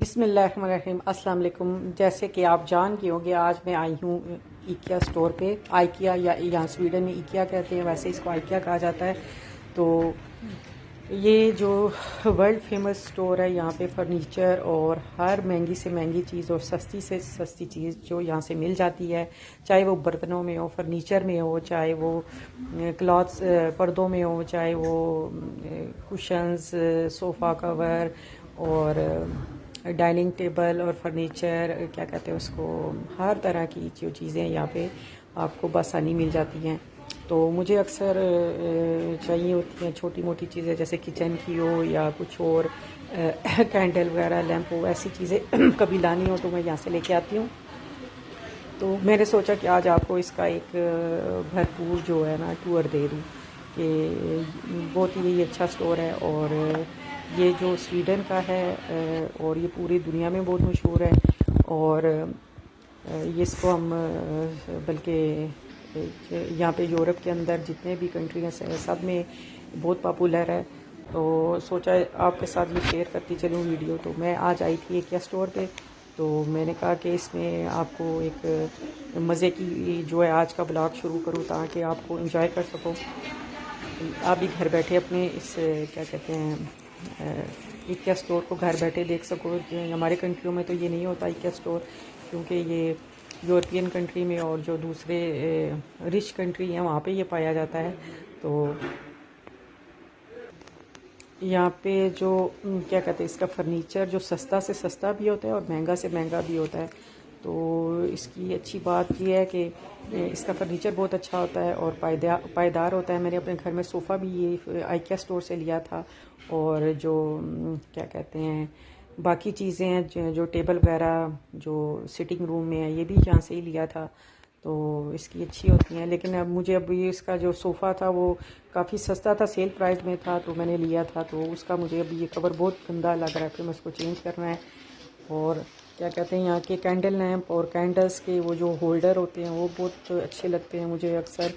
बिस्मिल्लाहिर्रहमानिर्रहीम, अस्सलाम वालेकुम। जैसे कि आप जान गए होंगे, आज मैं आई हूँ इकिया स्टोर पे। आइकिया या यहाँ स्वीडन में इकिया कहते हैं, वैसे इसको आइकिया कहा जाता है। तो ये जो वर्ल्ड फेमस स्टोर है, यहाँ पे फर्नीचर और हर महंगी से महंगी चीज़ और सस्ती से सस्ती चीज़ जो यहाँ से मिल जाती है, चाहे वो बर्तनों में हो, फर्नीचर में हो, चाहे वो क्लॉथ्स पर्दों में हो, चाहे वो कुशन्स, सोफ़ा कवर और डाइनिंग टेबल और फर्नीचर, क्या कहते हैं उसको, हर तरह की जो चीज़ें यहाँ पे आपको बआसानी मिल जाती हैं। तो मुझे अक्सर चाहिए होती हैं छोटी मोटी चीज़ें, जैसे किचन की हो या कुछ और कैंडल वगैरह, लैंप हो, ऐसी चीज़ें कभी लानी हो तो मैं यहाँ से लेके आती हूँ। तो मैंने सोचा कि आज आपको इसका एक भरपूर जो है ना टूर दे दूँ कि बहुत ही अच्छा स्टोर है। और ये जो स्वीडन का है और ये पूरी दुनिया में बहुत मशहूर है। और ये इसको हम बल्कि यहाँ पे यूरोप के अंदर जितने भी कंट्री हैं सब में बहुत पॉपुलर है। तो सोचा आपके साथ ये शेयर करती चलूँ वीडियो। तो मैं आज आई थी इकिया स्टोर पे, तो मैंने कहा कि इसमें आपको एक मज़े की जो है आज का ब्लॉग शुरू करूँ ताकि आपको एंजॉय कर सको। आप भी घर बैठे अपने इस क्या कहते हैं इकिया स्टोर को घर बैठे देख सको। हमारे कंट्रियों में तो ये नहीं होता इकिया स्टोर, क्योंकि ये यूरोपियन कंट्री में और जो दूसरे रिच कंट्री हैं वहाँ पे ये पाया जाता है। तो यहाँ पे जो क्या कहते हैं इसका फर्नीचर जो सस्ता से सस्ता भी होता है और महंगा से महंगा भी होता है। तो इसकी अच्छी बात यह है कि इसका फर्नीचर बहुत अच्छा होता है और पायदार होता है। मैंने अपने घर में सोफ़ा भी ये आइकिया स्टोर से लिया था, और जो क्या कहते हैं बाकी चीज़ें हैं जो टेबल वगैरह जो सिटिंग रूम में है, ये भी यहाँ से ही लिया था। तो इसकी अच्छी होती हैं। लेकिन अब मुझे अभी इसका जो सोफ़ा था वो काफ़ी सस्ता था, सेल प्राइस में था, तो मैंने लिया था। तो उसका मुझे अभी ये कवर बहुत गंदा लग रहा है, फिर मैं उसको चेंज करना है। और क्या कहते हैं यहाँ के कैंडल लैंप और कैंडल्स के वो जो होल्डर होते हैं वो बहुत अच्छे लगते हैं मुझे अक्सर,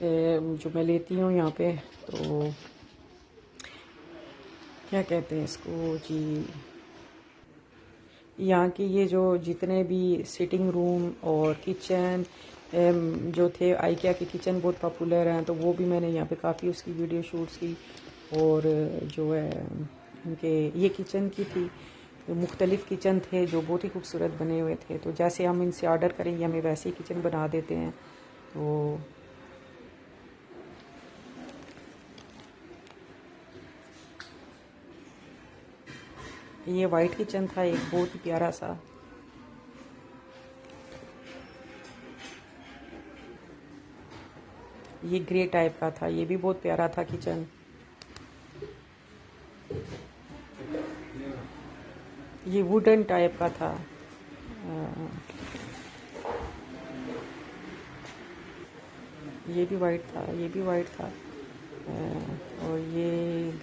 जो मैं लेती हूँ यहाँ पे। तो क्या कहते हैं इसको जी, यहाँ के ये जो जितने भी सिटिंग रूम और किचन जो थे, आइकिया के किचन बहुत पॉपुलर हैं, तो वो भी मैंने यहाँ पे काफ़ी उसकी वीडियो शूट्स की। और जो है उनके ये किचन की थी, मुख्तलिफ़ किचन थे जो बहुत ही खूबसूरत बने हुए थे। तो जैसे हम इनसे ऑर्डर करेंगे हमें वैसे ही किचन बना देते हैं। तो ये वाइट किचन था एक बहुत ही प्यारा सा। ये ग्रे टाइप का था, ये भी बहुत प्यारा था किचन। ये वुडन टाइप का था। ये भी वाइट था, ये भी वाइट था। और ये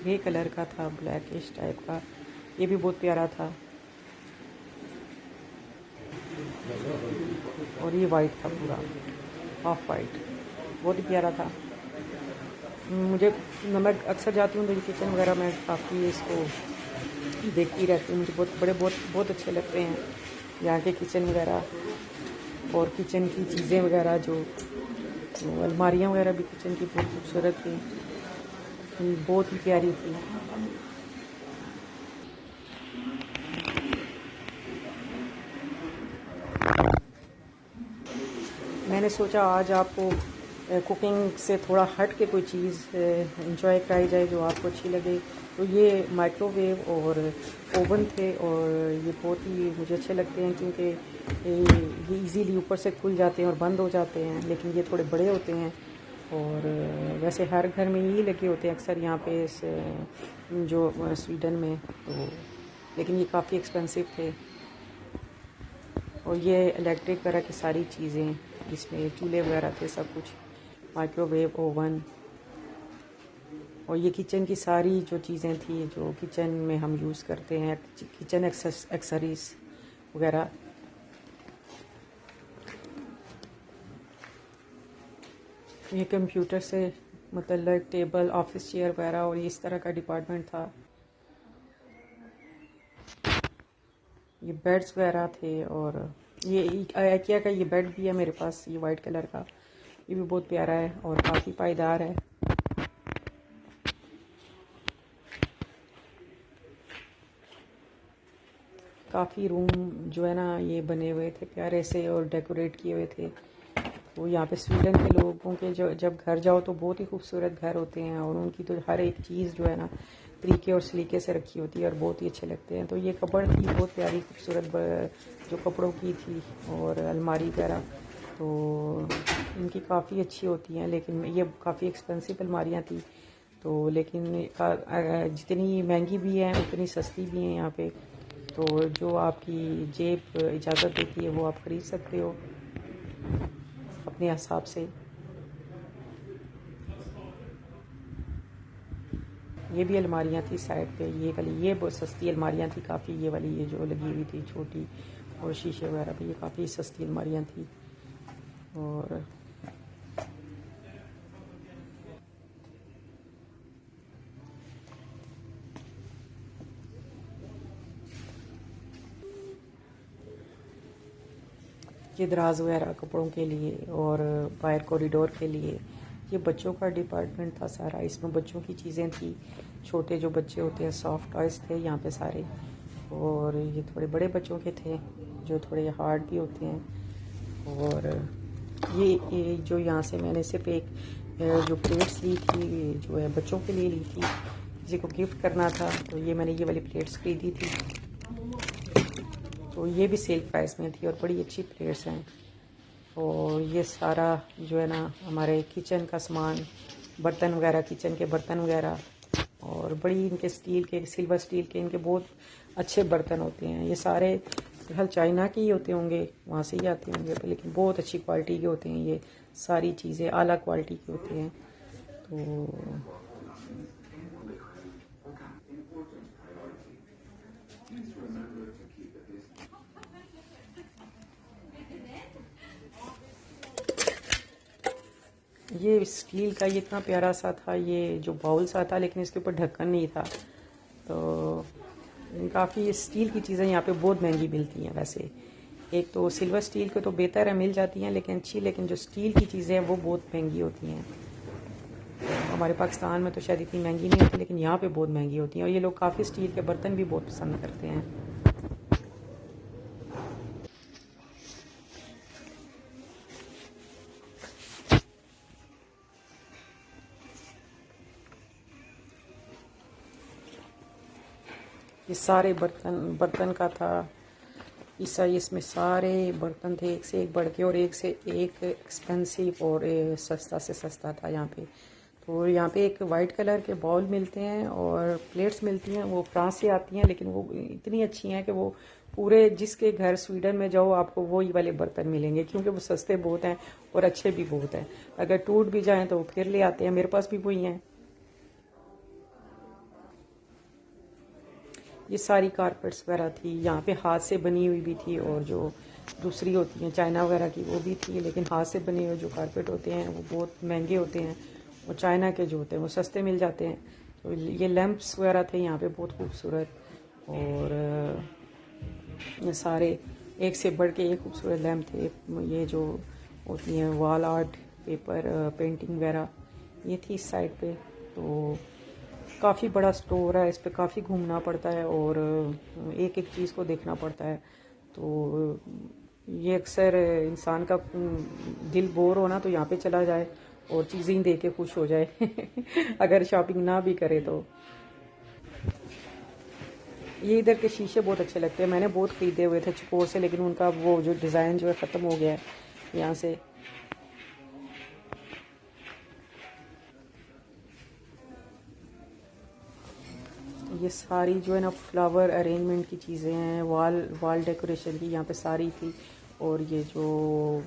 ग्रे कलर का था, ब्लैकिश टाइप का, ये भी बहुत प्यारा था। और ये वाइट था पूरा, हाफ वाइट, बहुत ही प्यारा था। मुझे मैं अक्सर जाती हूँ तो किचन वगैरह में काफ़ी इसको देखती रहती हूँ। मुझे बहुत अच्छे लगते हैं यहाँ के किचन वगैरह। और किचन की चीज़ें वगैरह जो अलमारियाँ वगैरह भी किचन की बहुत खूबसूरत थी, बहुत ही प्यारी थी। मैंने सोचा आज आपको कुकिंग से थोड़ा हट के कोई चीज़ इंजॉय कराई जाए जो आपको अच्छी लगे। तो ये माइक्रोवेव और ओवन थे, और ये बहुत ही मुझे अच्छे लगते हैं क्योंकि ये इजीली ऊपर से खुल जाते हैं और बंद हो जाते हैं, लेकिन ये थोड़े बड़े होते हैं। और वैसे हर घर में यही लगे होते हैं अक्सर यहाँ पे जो स्वीडन में। तो लेकिन ये काफ़ी एक्सपेंसिव थे। और ये इलेक्ट्रिक वगैरह की सारी चीज़ें, इसमें चूल्हे वगैरह थे, सब कुछ, माइक्रोवेव, ओवन। और ये किचन की सारी जो चीज़ें थी जो किचन में हम यूज़ करते हैं, किचन एक्सेसरीज वगैरह। ये कंप्यूटर से मतलब टेबल, ऑफिस चेयर वगैरह और इस तरह का डिपार्टमेंट था। ये बेड्स वगैरह थे। और ये IKEA का ये बेड भी है मेरे पास, ये वाइट कलर का, ये भी बहुत प्यारा है और काफ़ी पायदार है। काफ़ी रूम जो है ना ये बने हुए थे प्यारे से और डेकोरेट किए हुए थे। तो यहाँ पे स्वीडन के लोगों के जो जब घर जाओ तो बहुत ही खूबसूरत घर होते हैं और उनकी तो हर एक चीज़ जो है ना तरीके और सलीके से रखी होती है और बहुत ही अच्छे लगते हैं। तो ये कपड़ थी बहुत प्यारी खूबसूरत जो कपड़ों की थी, और अलमारी वगैरह तो इनकी काफ़ी अच्छी होती हैं, लेकिन ये काफ़ी एक्सपेंसिव अलमारियाँ थी। तो लेकिन जितनी महंगी भी हैं उतनी सस्ती भी हैं यहाँ पे। तो जो आपकी जेब इजाज़त देती है वो आप ख़रीद सकते हो अपने हिसाब से। ये भी अलमारियाँ थी साइड पे, ये वाली ये बहुत सस्ती अलमारियाँ थी काफ़ी, ये वाली ये जो लगी हुई थी छोटी, और शीशे वगैरह भी, ये काफ़ी सस्ती अलमारियाँ थी। और ये दराज वगैरह कपड़ों के लिए और बाहर कॉरिडोर के लिए। ये बच्चों का डिपार्टमेंट था सारा, इसमें बच्चों की चीज़ें थी, छोटे जो बच्चे होते हैं सॉफ्ट टॉयज़ थे यहाँ पे सारे। और ये थोड़े बड़े बच्चों के थे जो थोड़े हार्ड भी होते हैं। और ये जो यहाँ से मैंने सिर्फ एक जो प्लेट्स ली थी जो है बच्चों के लिए ली थी, किसी को गिफ्ट करना था, तो ये मैंने ये वाली प्लेट्स खरीदी थी। तो ये भी सेल प्राइस में थी और बड़ी अच्छी प्लेट्स हैं। और ये सारा जो है ना हमारे किचन का सामान, बर्तन वगैरह, किचन के बर्तन वगैरह, और बड़ी इनके स्टील के, सिल्वर स्टील के इनके बहुत अच्छे बर्तन होते हैं। ये सारे फिलहाल चाइना के ही होते होंगे, वहाँ से ही आते होंगे, लेकिन बहुत अच्छी क्वालिटी के होते हैं। ये सारी चीज़ें आला क्वालिटी की होती हैं। तो ये स्टील का ये इतना प्यारा सा था, ये जो बाउल सा था, लेकिन इसके ऊपर ढक्कन नहीं था। तो काफ़ी स्टील की चीज़ें यहाँ पे बहुत महंगी मिलती हैं वैसे। एक तो सिल्वर स्टील के तो बेहतर है, मिल जाती हैं लेकिन अच्छी, लेकिन जो स्टील की चीज़ें हैं वो बहुत महंगी होती हैं। हमारे पाकिस्तान में तो शायद इतनी महंगी नहीं होती, लेकिन यहाँ पे बहुत महंगी होती हैं। और ये लोग काफ़ी स्टील के बर्तन भी बहुत पसंद करते हैं। ये सारे बर्तन बर्तन का था ईसा, इसमें सारे बर्तन थे एक से एक बढ़ के और एक से एक एक्सपेंसिव और सस्ता से सस्ता था यहाँ पे। तो यहाँ पे एक वाइट कलर के बाउल मिलते हैं और प्लेट्स मिलती हैं, वो फ्रांस से आती हैं, लेकिन वो इतनी अच्छी हैं कि वो पूरे जिसके घर स्वीडन में जाओ आपको वही वाले बर्तन मिलेंगे, क्योंकि वो सस्ते बहुत हैं और अच्छे भी बहुत हैं। अगर टूट भी जाएँ तो वो फिर ले आते हैं, मेरे पास भी वही हैं। ये सारी कारपेट्स वगैरह थी, यहाँ पे हाथ से बनी हुई भी थी और जो दूसरी होती हैं चाइना वगैरह की वो भी थी, लेकिन हाथ से बने हुए जो कारपेट होते हैं वो बहुत महंगे होते हैं और चाइना के जो होते हैं वो सस्ते मिल जाते हैं। तो ये लैंप्स वगैरह थे यहाँ पे बहुत खूबसूरत, और ये सारे एक से बढ़ के एक खूबसूरत लैंप थे। ये जो होती हैं वॉल आर्ट, पेपर पेंटिंग वगैरह, ये थी इस साइड पे। तो काफ़ी बड़ा स्टोर है, इस पे काफ़ी घूमना पड़ता है और एक एक चीज़ को देखना पड़ता है। तो ये अक्सर इंसान का दिल बोर हो ना तो यहाँ पे चला जाए और चीज़ें ही देख के खुश हो जाए अगर शॉपिंग ना भी करे तो। ये इधर के शीशे बहुत अच्छे लगते हैं, मैंने बहुत ख़रीदे हुए थे चकोर से, लेकिन उनका वो जो डिज़ाइन जो है ख़त्म हो गया है यहाँ से। ये सारी जो है ना फ्लावर अरेंजमेंट की चीज़ें हैं, वाल डेकोरेशन की यहाँ पे सारी थी। और ये जो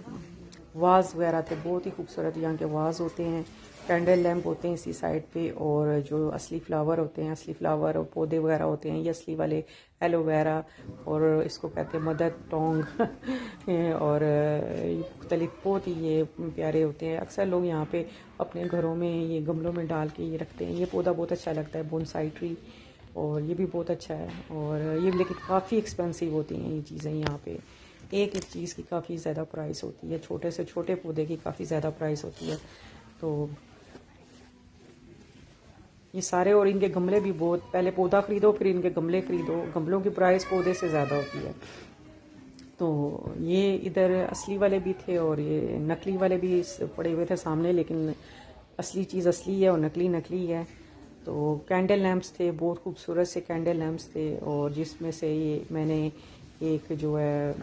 वाज वगैरह थे बहुत ही खूबसूरत यहाँ के वाज होते हैं, कैंडल लैम्प होते हैं इसी साइड पे। और जो असली फ्लावर होते हैं, असली फ्लावर और पौधे वगैरह होते हैं, ये असली वाले एलोवेरा, और इसको कहते हैं मदर टोंग और मुख्तलिफ बहुत ही ये प्यारे होते हैं। अक्सर लोग यहाँ पे अपने घरों में ये गमलों में डाल के ये रखते हैं। ये पौधा बहुत अच्छा लगता है, बोनसाई ट्री, और ये भी बहुत अच्छा है। और ये लेकिन काफ़ी एक्सपेंसिव होती हैं ये चीज़ें यहाँ पे, एक चीज़ की काफ़ी ज़्यादा प्राइस होती है, छोटे से छोटे पौधे की काफ़ी ज़्यादा प्राइस होती है। तो ये सारे, और इनके गमले भी बहुत, पहले पौधा ख़रीदो फिर इनके गमले ख़रीदो, गमलों की प्राइस पौधे से ज़्यादा होती है। तो ये इधर असली वाले भी थे और ये नकली वाले भी पड़े हुए थे सामने, लेकिन असली चीज़ असली है और नकली नकली है। तो कैंडल लैम्प्स थे, बहुत खूबसूरत से कैंडल लैम्प्स थे, और जिसमें से ये मैंने एक जो है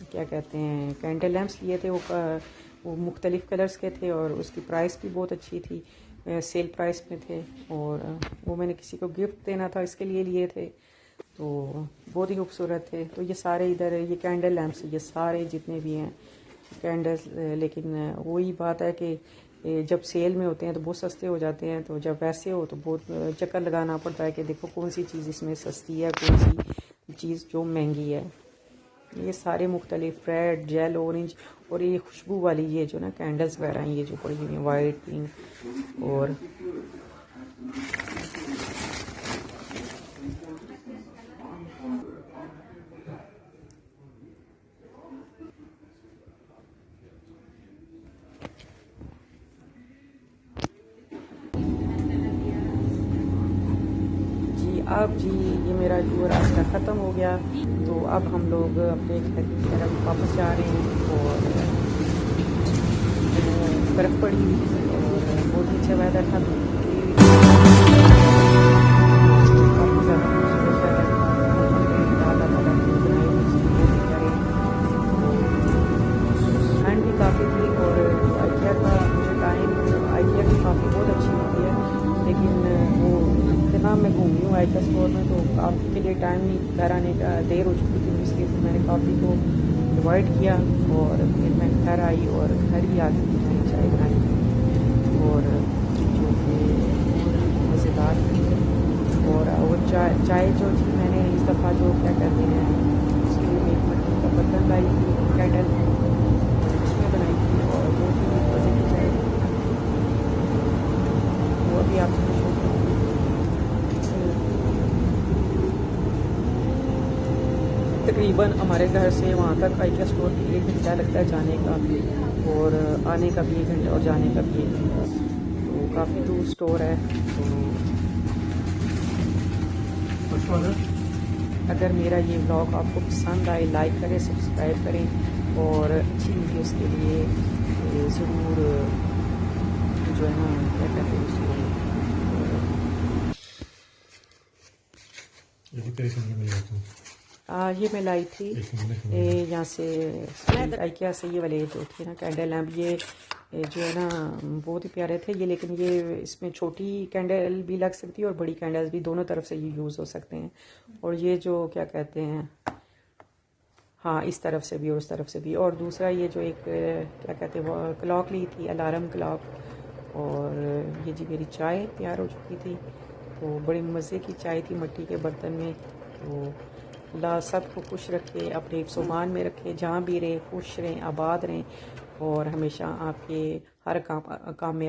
क्या कहते हैं कैंडल लैम्प्स लिए थे, वो मुख्तलिफ़ कलर्स के थे और उसकी प्राइस भी बहुत अच्छी थी, सेल प्राइस में थे। और वो मैंने किसी को गिफ्ट देना था इसके लिए लिए थे, तो बहुत ही खूबसूरत थे। तो ये सारे इधर ये कैंडल लैम्प्स, ये सारे जितने भी हैं कैंडल्स, लेकिन वही बात है कि जब सेल में होते हैं तो बहुत सस्ते हो जाते हैं, तो जब वैसे हो तो बहुत चक्कर लगाना पड़ता है कि देखो कौन सी चीज़ इसमें सस्ती है, कौन सी चीज़ जो महंगी है। ये सारे मुख्तलिफ रेड, जेल, ऑरेंज, और ये खुशबू वाली ये जो ना कैंडल्स वगैरह हैं, ये जो पड़ी हुई हैं वाइट, पिंक और अब जी ये मेरा टूर आज का ख़त्म हो गया। तो अब हम लोग अपने घर की तरफ वापस जा रहे हैं। और बर्फ़ पड़ी और बहुत अच्छा वेदर था, काफ़ी ज़्यादा खूबसूरत वेदर था। ठंड भी काफ़ी थी और आइकिया का मुझे टाइम, आइकिया की काफ़ी बहुत अच्छी होती है, लेकिन वो इतना मैं घूमी हूँ आइकिया स्टोर में, तो काफ़ी के लिए टाइम नहीं, घर आने का देर हो चुकी थी, इसलिए तो मैंने काफ़ी को डिवाइड किया और फिर मैं घर आई और घर ही आके मैंने चाय बनाई और जो कि मज़ेदार थी। और वो चाय जो थी मैंने इस दफ़ा जो क्या कहते हैं उसके लिए एक मिट्टी का बर्तन लाई थी, कैंडल उसमें बनाई थी, और वो भी मज़े की चाय थी, वो भी आपसे तकरीबन हमारे घर से वहाँ तक आइकिया स्टोर भी 1 घंटा लगता है जाने का, और आने का भी 1 घंटा और जाने का भी 1 घंटा, तो काफ़ी दूर स्टोर है। तो अगर मेरा ये व्लॉग आपको पसंद आए, लाइक करें, सब्सक्राइब करें, और अच्छी वीडियोस के लिए ज़रूर जो है ना क्या कहते हैं उसको ये मैं लाई थी यहाँ से आइकिया से, ये वाले जो थे ना कैंडल लैम्प, ये जो है ना बहुत ही प्यारे थे ये, लेकिन ये इसमें छोटी कैंडल भी लग सकती है और बड़ी कैंडल्स भी, दोनों तरफ से ये यूज़ हो सकते हैं। और ये जो क्या कहते हैं, हाँ इस तरफ से भी और उस तरफ से भी। और दूसरा ये जो एक क्या कहते हैं वो क्लॉक ली थी, अलार्म क्लॉक। और ये जी मेरी चाय तैयार हो चुकी थी, तो बड़ी मज़े की चाय थी मिट्टी के बर्तन में। तो अल्लाह सबको खुश रखे, अपने हिफ्ज़-ओ-मान में रखे, जहाँ भी रहें खुश रहें, आबाद रहें, और हमेशा आपके हर काम में